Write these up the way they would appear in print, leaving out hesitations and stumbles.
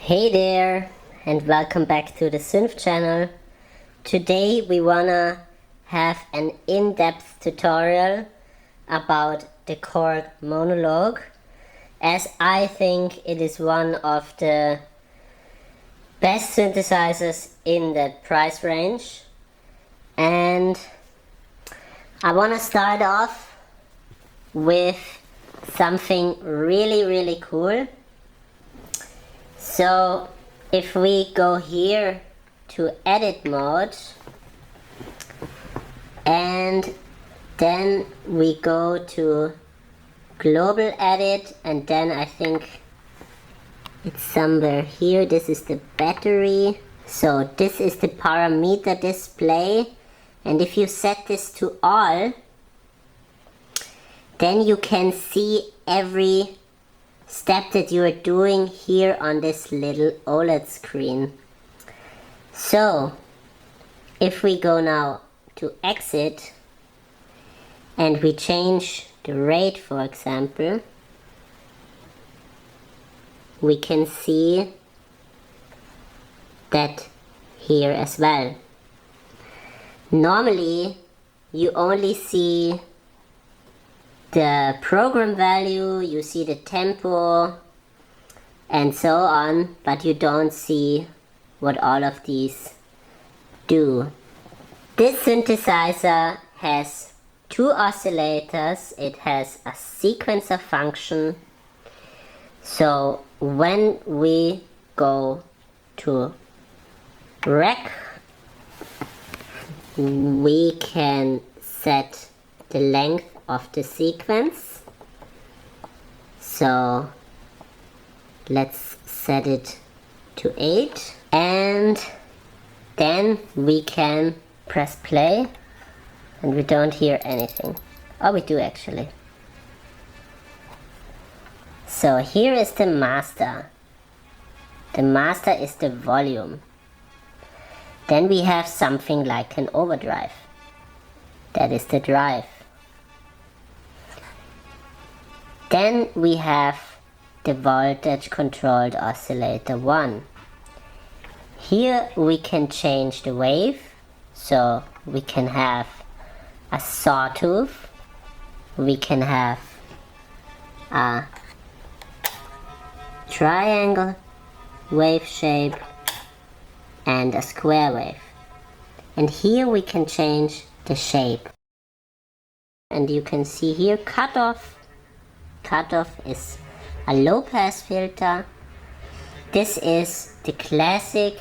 Hey there, and welcome back to the suenf channel. Today we wanna have an in-depth tutorial about the Korg Monologue, as I think it is one of the best synthesizers in that price range. And I wanna start off with something really cool. So if we go here to edit mode and then we go to global edit, and then I think it's somewhere here. This is the battery. So this is the parameter display, and if you set this to all, then you can see every step that you are doing here on this little OLED screen. So if we go now to exit and we change the rate, for example, we can see that here as well. Normally you only see the program value, you see the tempo and so on, but you don't see what all of these do. This synthesizer has two oscillators, it has a sequencer function. So when we go to rec, we can set the length of the sequence. So let's set it to 8, and then we can press play and we don't hear anything. Oh, we do actually. So here is the master. The master is the volume. Then we have something like an overdrive. That is the drive. Then we have the voltage controlled oscillator 1. Here we can change the wave, so we can have a sawtooth, we can have a triangle wave shape and a square wave. And here we can change the shape. And you can see here cutoff. Cutoff is a low pass filter. This is the classic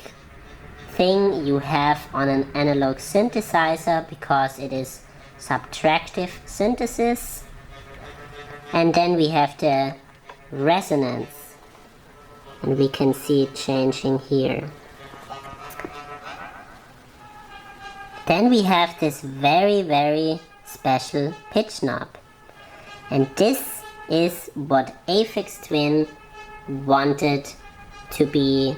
thing you have on an analog synthesizer because it is subtractive synthesis. And then we have the resonance, and we can see it changing here. Then we have this very special pitch knob, and this is what Aphex Twin wanted to be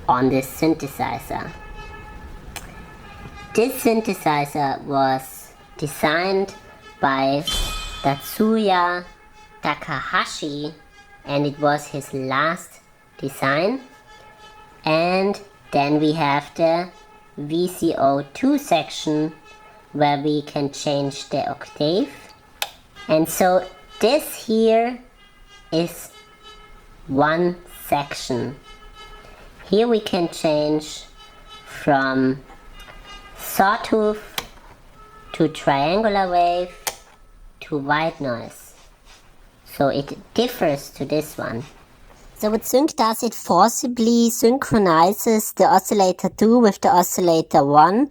on this synthesizer. This synthesizer was designed by Tatsuya Takahashi, and it was his last design. And then we have the VCO2 section where we can change the octave. And so this here is one section. Here we can change from sawtooth to triangular wave to white noise. So it differs to this one. So what sync does, it forcibly synchronizes the oscillator 2 with the oscillator 1.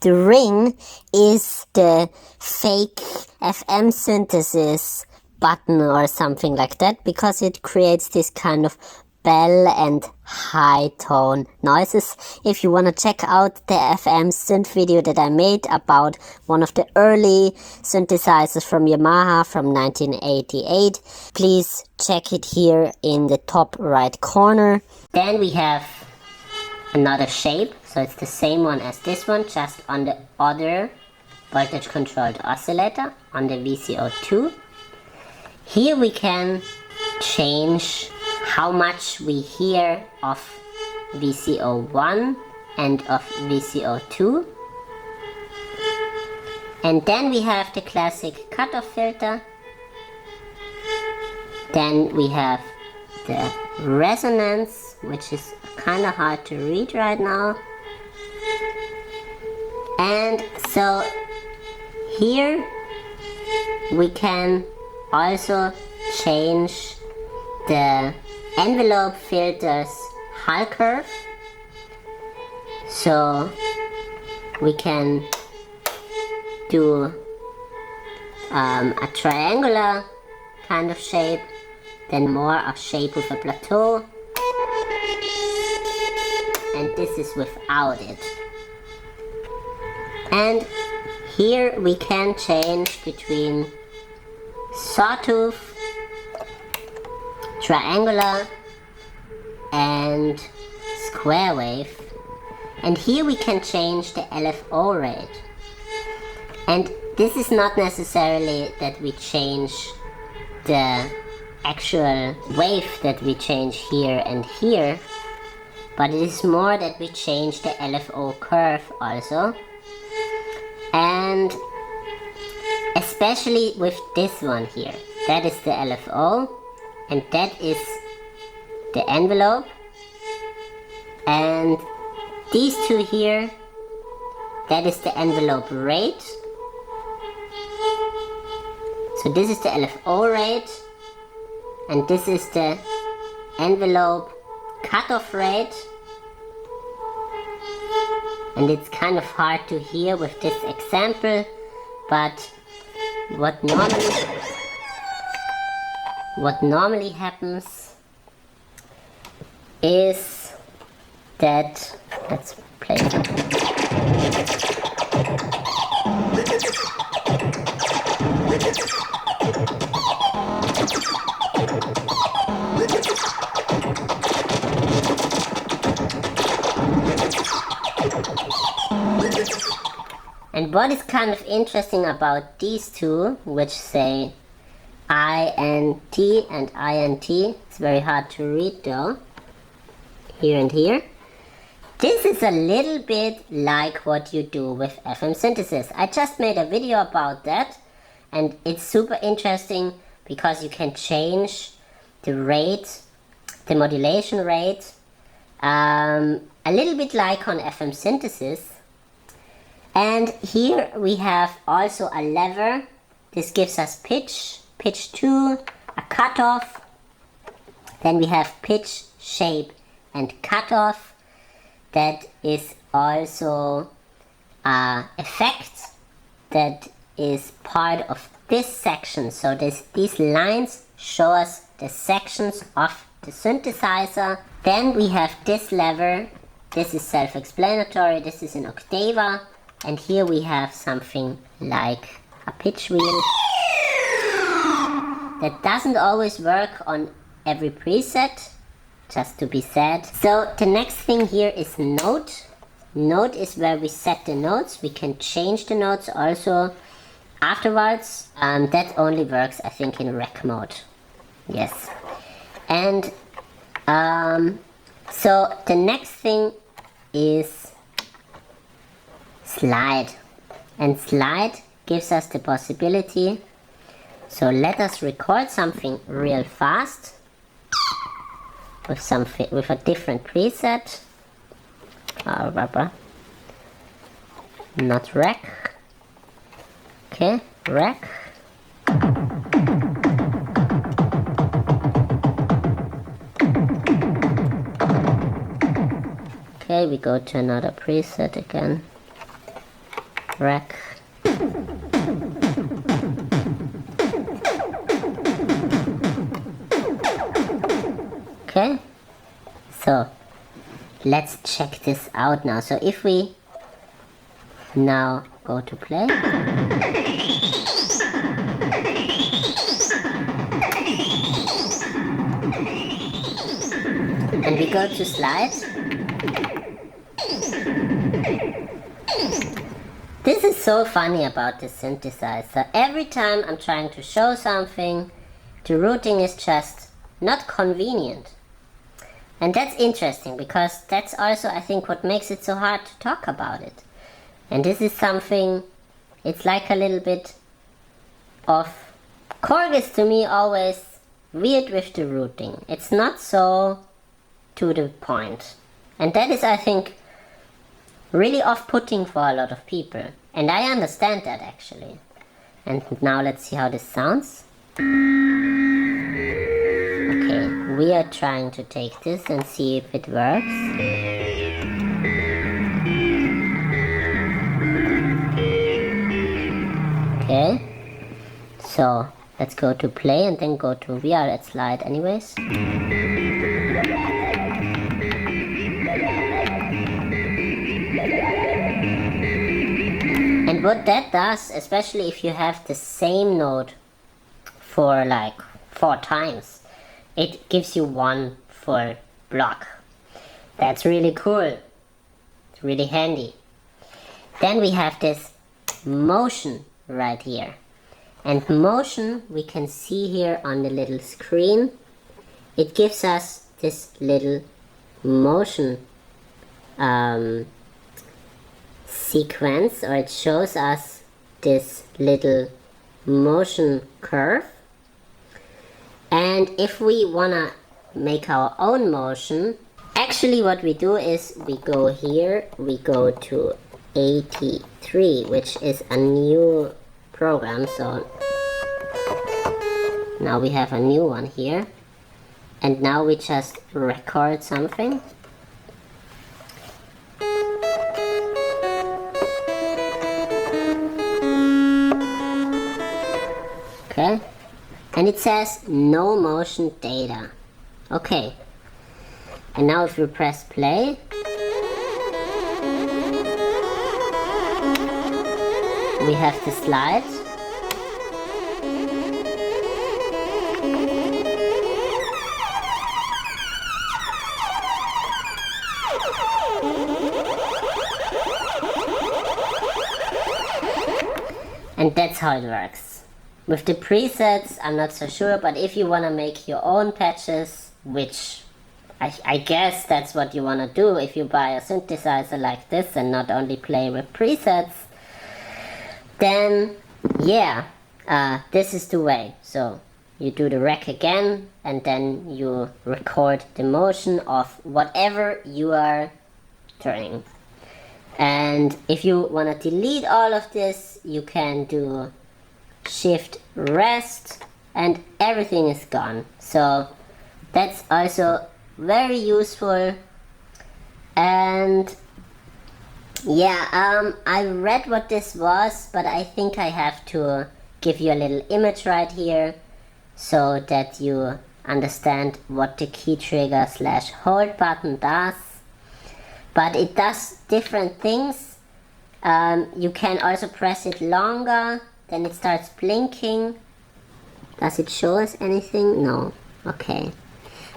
The ring is the fake FM synthesis button or something like that, because it creates this kind of bell and high tone noises. If you want to check out the FM synth video that I made about one of the early synthesizers from Yamaha from 1988, please check it here in the top right corner. Then we have another shape, so it's the same one as this one, just on the other voltage controlled oscillator on the VCO2. Here we can change how much we hear of VCO1 and of VCO2. And then we have the classic cutoff filter. Then we have the resonance, which is kind of hard to read right now. And so here we can also change the envelope filter's Hall curve. So we can do a triangular kind of shape, then more a shape with a plateau, and this is without it. And here we can change between sawtooth, triangular, and square wave. And here we can change the LFO rate. And this is not necessarily that we change the actual wave that we change here and here, but it is more that we change the LFO curve also. And especially with this one here, that is the LFO and that is the envelope, and these two here, that is the envelope rate. So this is the LFO rate and this is the envelope cutoff rate. And it's kind of hard to hear with this example, but what normally happens is that, let's play it. And what is kind of interesting about these two, which say INT and INT, it's very hard to read though, here and here. This is a little bit like what you do with FM synthesis. I just made a video about that and it's super interesting because you can change the rate, the modulation rate, a little bit like on FM synthesis. And here we have also a lever. This gives us pitch, pitch 2, a cutoff. Then we have pitch, shape and cutoff. That is also an effect that is part of this section. So these lines show us the sections of the synthesizer. Then we have this lever. This is self-explanatory. This is in Octava. And here we have something like a pitch wheel. That doesn't always work on every preset, just to be said. So the next thing here is note. Note is where we set the notes. We can change the notes also afterwards. That only works, I think, in rec mode. Yes. And so the next thing is slide. And slide gives us the possibility. So let us record something real fast with a different preset. Not rec. Okay, rec. Okay, we go to another preset again. Rec. Okay, so let's check this out now. So if we now go to play, and we go to slide, this is so funny about this synthesizer. Every time I'm trying to show something, the routing is just not convenient. And that's interesting, because that's also, I think, what makes it so hard to talk about it. And this is something, it's like a little bit of, Korg is to me always weird with the routing. It's not so to the point. And that is, I think, really off-putting for a lot of people. And I understand that, actually. And now let's see how this sounds. Okay, we are trying to take this and see if it works. Okay, so let's go to play and then go to VR. Let's slide anyways. And what that does, especially if you have the same note for like 4 times, it gives you 1 full block. That's really cool. It's really handy. Then we have this motion right here. And motion, we can see here on the little screen, it gives us this little motion sequence, or it shows us this little motion curve. And if we wanna make our own motion, actually what we do is we go here, we go to 83, which is a new program. So now we have a new one here, and now we just record something. Okay, and it says no motion data. Okay, and now if you press play, we have the slides. And that's how it works. With the presets, I'm not so sure, but if you want to make your own patches, which I guess that's what you want to do if you buy a synthesizer like this and not only play with presets, then yeah, this is the way. So you do the rec again, and then you record the motion of whatever you are turning. And if you want to delete all of this, you can do shift rest and everything is gone. So that's also very useful. And yeah, I read what this was, but I think I have to give you a little image right here so that you understand what the key trigger / hold button does. But it does different things. You can also press it longer, then it starts blinking. Does it show us anything? No. Okay.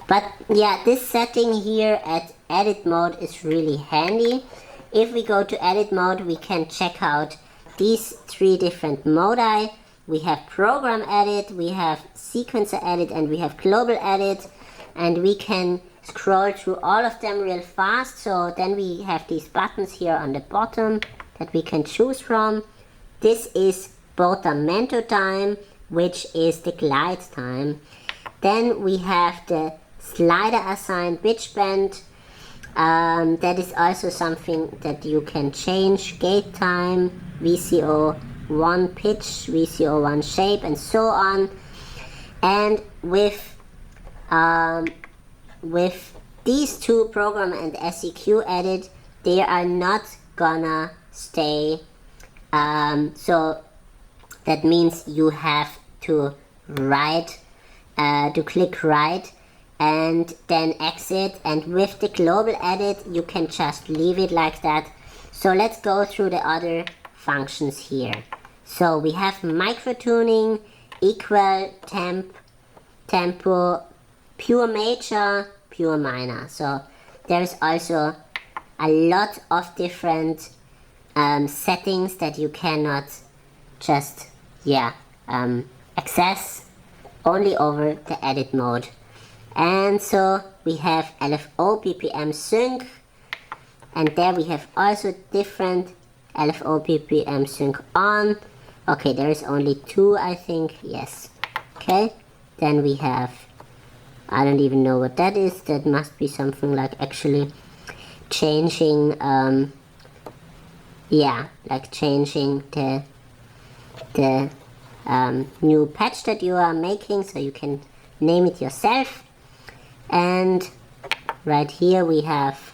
But yeah, this setting here at edit mode is really handy. If we go to edit mode, we can check out these 3 different modi. We have program edit, we have sequencer edit, and we have global edit. And we can scroll through all of them real fast. So then we have these buttons here on the bottom that we can choose from. This is portamento time, which is the glide time. Then we have the slider assigned pitch bend. That is also something that you can change. Gate time, VCO1 pitch, VCO1 shape, and so on. And with these 2, program and SEQ edit, they are not gonna stay. So that means you have to write, to click right and then exit. And with the global edit, you can just leave it like that. So let's go through the other functions here. So we have micro tuning, equal, temp, tempo, pure major, pure minor. So there's also a lot of different settings that you cannot just access only over the edit mode. And so we have LFO BPM sync, and there we have also different LFO BPM sync on. Okay, there is only 2, I think. Yes. Okay, then we have, I don't even know what that is. That must be something like actually changing, yeah, like changing the new patch that you are making, so you can name it yourself. And right here we have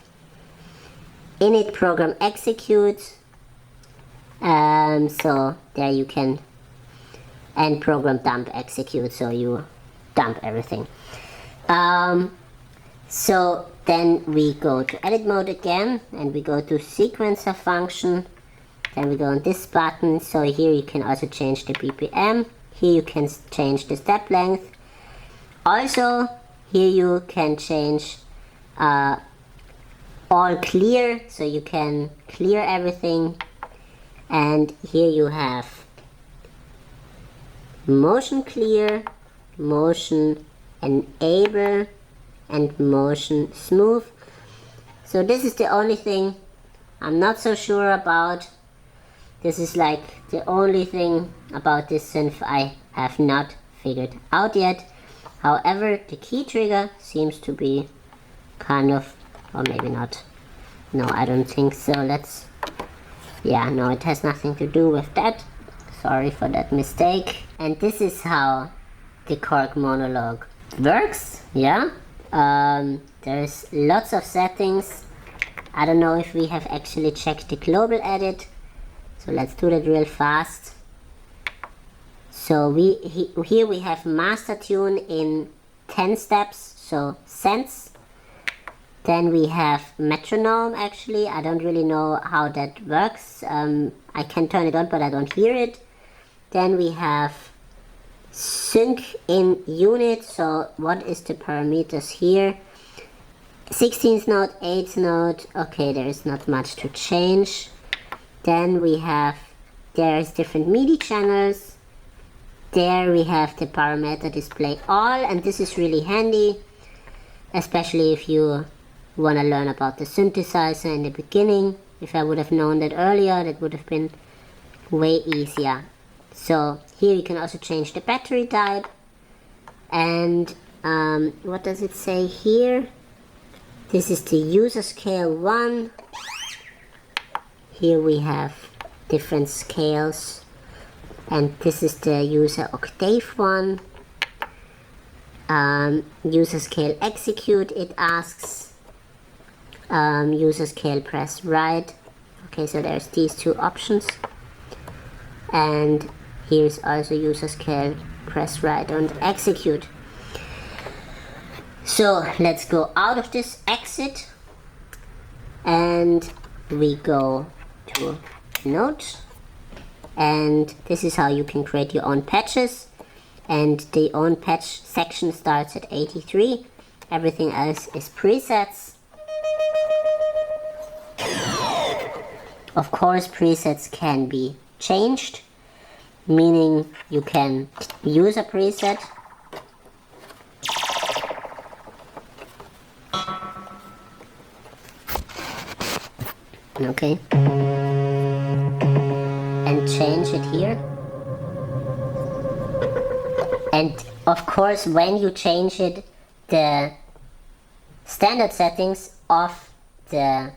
init program execute, so there you can, and program dump execute, so you dump everything. So then we go to edit mode again, and we go to sequencer function. Then we go on this button. So here you can also change the BPM. Here you can change the step length. Also here you can change all clear, so you can clear everything. And here you have motion clear, motion enable, and motion smooth. So this is the only thing I'm not so sure about. This is like the only thing about this synth I have not figured out yet. However, the key trigger seems to be kind of, or maybe not. No, I don't think so. Let's, yeah, no, it has nothing to do with that. Sorry for that mistake. And this is how the Korg Monologue works, yeah. There's lots of settings. I don't know if we have actually checked the global edit, so let's do that real fast. So here we have master tune in 10 steps, so cents. Then we have metronome. Actually, I don't really know how that works. I can turn it on, but I don't hear it. Then we have sync in unit. So what is the parameters here? 16th note, 8th note. Okay, there is not much to change. Then we have, there's different MIDI channels. There we have the parameter display all, and this is really handy, especially if you want to learn about the synthesizer in the beginning. If I would have known that earlier, that would have been way easier. So here you can also change the battery type. And what does it say here? This is the user scale 1. Here we have different scales. And this is the user octave 1. User scale execute, it asks. User scale press right. Okay, so there's these two options. And here's also user scale press right and execute. So let's go out of this exit and we go to notes, and this is how you can create your own patches. And the own patch section starts at 83. Everything else is presets. Of course, presets can be changed, meaning you can use a preset. Okay. And change it here. And of course, when you change it, the standard settings of the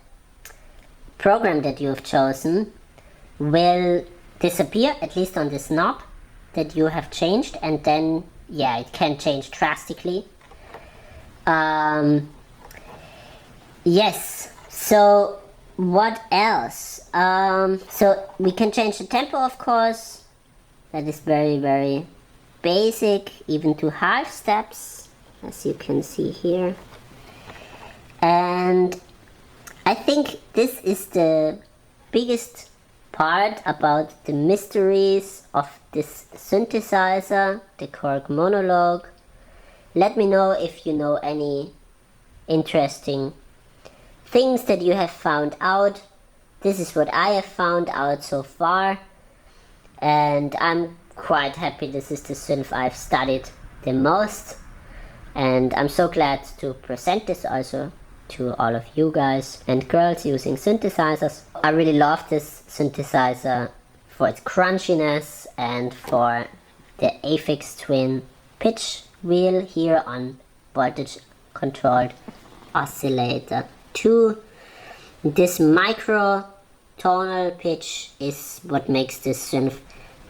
program that you have chosen will disappear, at least on this knob that you have changed, and then yeah, it can change drastically. Yes, so what else? So we can change the tempo, of course. That is very, very basic, even to half steps, as you can see here. And I think this is the biggest part about the mysteries of this synthesizer, the Korg Monologue. Let me know if you know any interesting things that you have found out. This is what I have found out so far, and I'm quite happy. This is the synth I've studied the most. And I'm so glad to present this also to all of you guys and girls using synthesizers. I really love this synthesizer for its crunchiness and for the Aphex Twin pitch wheel here on voltage controlled oscillator 2. This micro tonal pitch is what makes this synth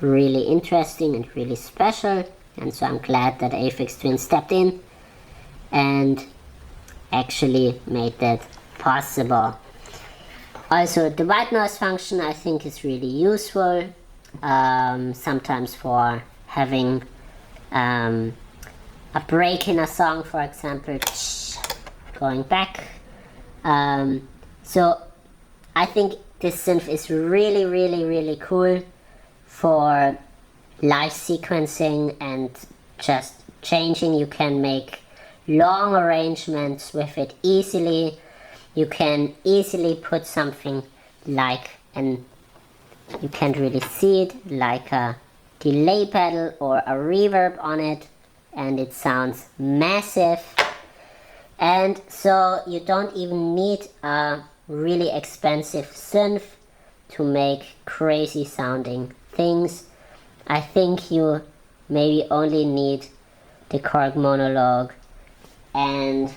really interesting and really special, and so I'm glad that Aphex Twin stepped in and actually made that possible. Also, the white noise function I think is really useful, sometimes for having a break in a song, for example, going back. So I think this synth is really cool for live sequencing and just changing. You can make long arrangements with it easily. You can easily put something like, and you can't really see it, like a delay pedal or a reverb on it, and it sounds massive. And so you don't even need a really expensive synth to make crazy sounding things. I think you maybe only need the Korg Monologue and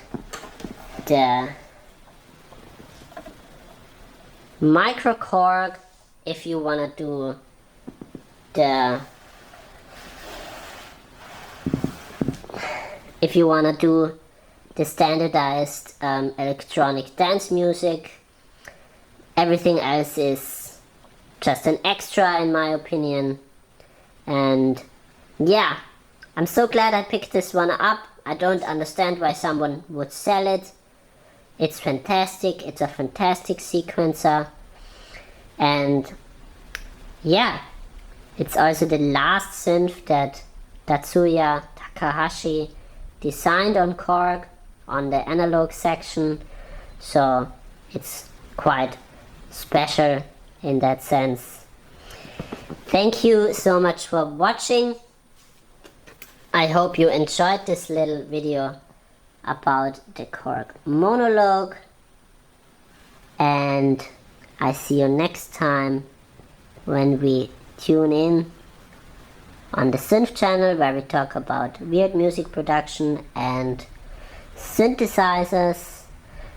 the micro Korg if you wanna do the standardized electronic dance music. Everything else is just an extra in my opinion. And yeah, I'm so glad I picked this one up. I don't understand why someone would sell it. It's fantastic, it's a fantastic sequencer. And yeah, it's also the last synth that Tatsuya Takahashi designed on Korg on the analog section, so it's quite special in that sense. Thank you so much for watching. I hope you enjoyed this little video about the Korg Monologue, and I see you next time when we tune in on the Synth channel, where we talk about weird music production and synthesizers.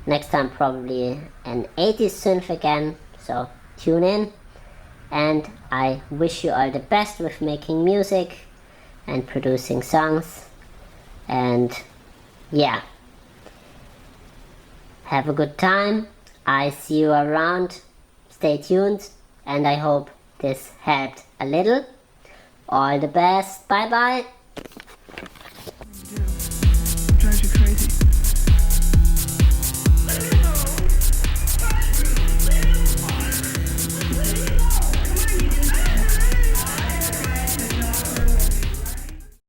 Next time probably an 80s synth again, so tune in, and I wish you all the best with making music and producing songs. And yeah, have a good time. I see you around. Stay tuned, and I hope this helped a little. All the best. Bye bye. Drives you crazy.